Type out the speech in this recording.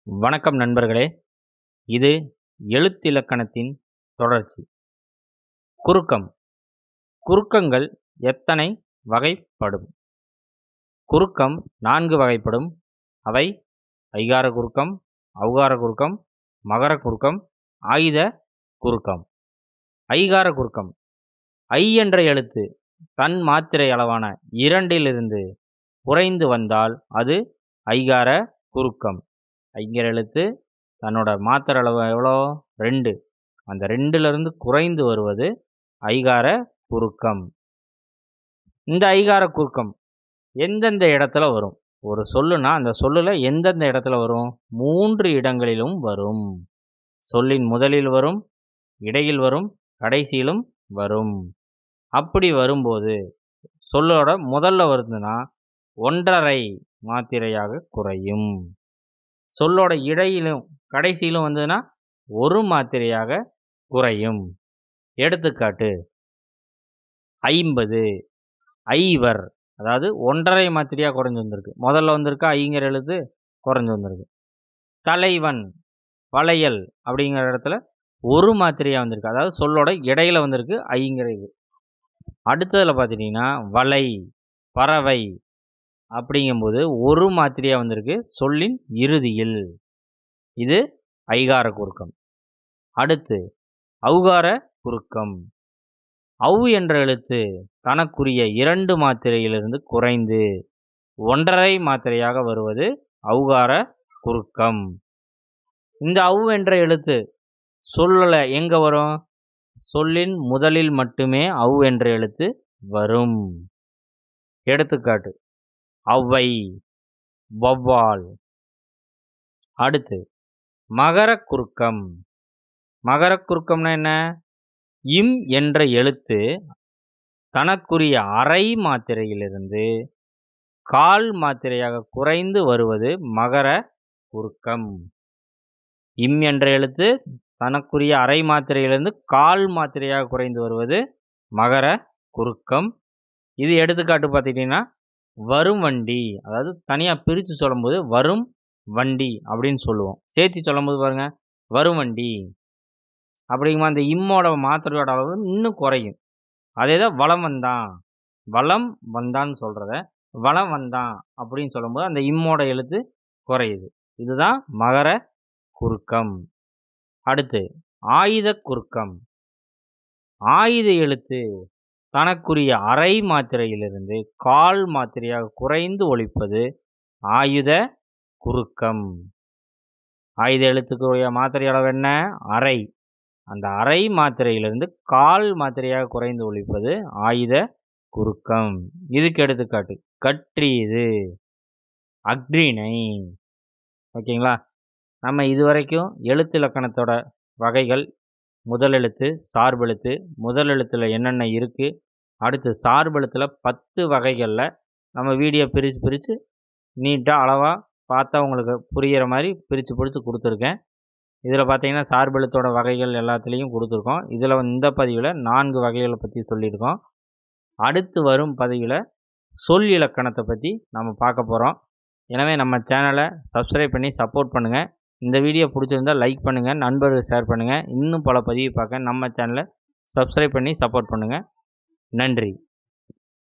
வணக்கம் நண்பர்களே. இது எழுத்திலக்கணத்தின் தொடர்ச்சி. குறுக்கம். குறுக்கங்கள் எத்தனை வகைப்படும்? குறுக்கம் 4 வகைப்படும். அவை ஐகார குறுக்கம், ஔகார குறுக்கம், மகர குறுக்கம், ஆயுத குறுக்கம். ஐகார குறுக்கம். ஐ என்ற எழுத்து தன் மாத்திரை அளவான 2 குறைந்து வந்தால் அது ஐகார குறுக்கம். ஐங்கிற எழுத்து தன்னோட மாத்திரை அளவு எவ்வளோ? 2. அந்த 2 குறைந்து வருவது ஐகார குறுக்கம். இந்த ஐகார குறுக்கம் எந்தெந்த இடத்துல வரும்? ஒரு சொல்லுனா அந்த சொல்லுல எந்தெந்த இடத்துல வரும்? 3 இடங்களிலும் வரும். சொல்லின் முதலில் வரும், இடையில் வரும், கடைசியிலும் வரும். அப்படி வரும்போது சொல்லோட முதல்ல வருதுன்னா 1½ மாத்திரையாக குறையும். சொல்லோட இடையிலும் கடைசியிலும் வந்ததுன்னா 1 மாத்திரையாக குறையும். எடுத்துக்காட்டு 50, ஐவர், அதாவது 1½ மாத்திரையாக குறைஞ்சு வந்திருக்கு. முதல்ல வந்திருக்கா ஐங்கிற எழுத்து, குறைஞ்சு வந்திருக்கு. தலைவன், வளையல் அப்படிங்கிற இடத்துல 1 மாத்திரையாக வந்திருக்கு. அதாவது சொல்லோட இடையில வந்திருக்கு ஐங்கிற இது. அடுத்ததில் பார்த்துட்டிங்கன்னா வலை, பறவை அப்படிங்கும்போது 1 மாத்திரையாக வந்திருக்கு சொல்லின் இறுதியில். இது ஐகார குறுக்கம். அடுத்து ஔகார குறுக்கம். ஔ என்ற எழுத்து தனக்குரிய 2 மாத்திரையிலிருந்து குறைந்து 1½ மாத்திரையாக வருவது ஔகார குறுக்கம். இந்த ஔ என்ற எழுத்து சொல்ல எங்க வரும்? சொல்லின் முதலில் மட்டுமே ஔ என்ற எழுத்து வரும். எடுத்துக்காட்டு ஔவை, வௌவால். அடுத்து மகர குறுக்கம். மகர குறுக்கம்னா என்ன? இம் என்ற எழுத்து தனக்குரிய 1/2 மாத்திரையிலிருந்து 1/4 மாத்திரையாக குறைந்து வருவது மகர குறுக்கம். இம் என்ற எழுத்து தனக்குரிய 1/2 மாத்திரையிலிருந்து 1/4 மாத்திரையாக குறைந்து வருவது மகர குறுக்கம். இது எடுத்துக்காட்டு பார்த்துக்கிட்டிங்கன்னா வரும் வண்டி, அதாவது தனியாக பிரித்து சொல்லும்போது வரும் வண்டி அப்படின்னு சொல்லுவோம். சேர்த்து சொல்லும்போது பாருங்கள் வரும் வண்டி அப்படிங்கும்போது அந்த இம்மோட மாத்திரையோட அளவு இன்னும் குறையும். அதே தான் வளம் வந்தான், வளம் வந்தான்னு சொல்கிறத வளம் வந்தான் அப்படின்னு சொல்லும்போது அந்த இம்மோட எழுத்து குறையுது. இதுதான் மகர குறுக்கம். அடுத்து ஆயுத குறுக்கம். ஆயுத எழுத்து தனக்குரிய 1/2 மாத்திரையிலிருந்து 1/4 மாத்திரையாக குறைந்து ஒலிப்பது ஆயுத குறுக்கம். ஆயுத எழுத்துக்குரிய மாத்திரை அளவு என்ன? 1/2. அந்த 1/2 மாத்திரையிலிருந்து 1/4 மாத்திரையாக குறைந்து ஒலிப்பது ஆயுத குறுக்கம். இதுக்கு எடுத்துக்காட்டு கற்றீது, அக்ரிணை. ஓகேங்களா? நம்ம இதுவரைக்கும் எழுத்திலக்கணத்தோட வகைகள், முதலெழுத்து, சார்பெழுத்து, முதலெழுத்தில் என்னென்ன இருக்குது, அடுத்து சார்பெழுத்தில் 10 வகைகளில் நம்ம வீடியோ பிரித்து நீட்டாக அளவாக பார்த்தா உங்களுக்கு புரிகிற மாதிரி பிரித்து கொடுத்துருக்கேன். இதில் பார்த்தீங்கன்னா சார்பெழுத்தோட வகைகள் எல்லாத்துலேயும் கொடுத்துருக்கோம். இதில் இந்த பதிவில் 4 வகைகளை பற்றி சொல்லியிருக்கோம். அடுத்து வரும் பதிவில் சொல் இலக்கணத்தை பற்றி நம்ம பார்க்க போகிறோம். எனவே நம்ம சேனலை சப்ஸ்கிரைப் பண்ணி சப்போர்ட் பண்ணுங்கள். இந்த வீடியோ பிடிச்சிருந்தால் லைக் பண்ணுங்கள், நண்பர்கள் ஷேர் பண்ணுங்கள். இன்னும் பல பதிவு பார்க்க நம்ம சேனலை சப்ஸ்கிரைப் பண்ணி சப்போர்ட் பண்ணுங்கள். நன்றி.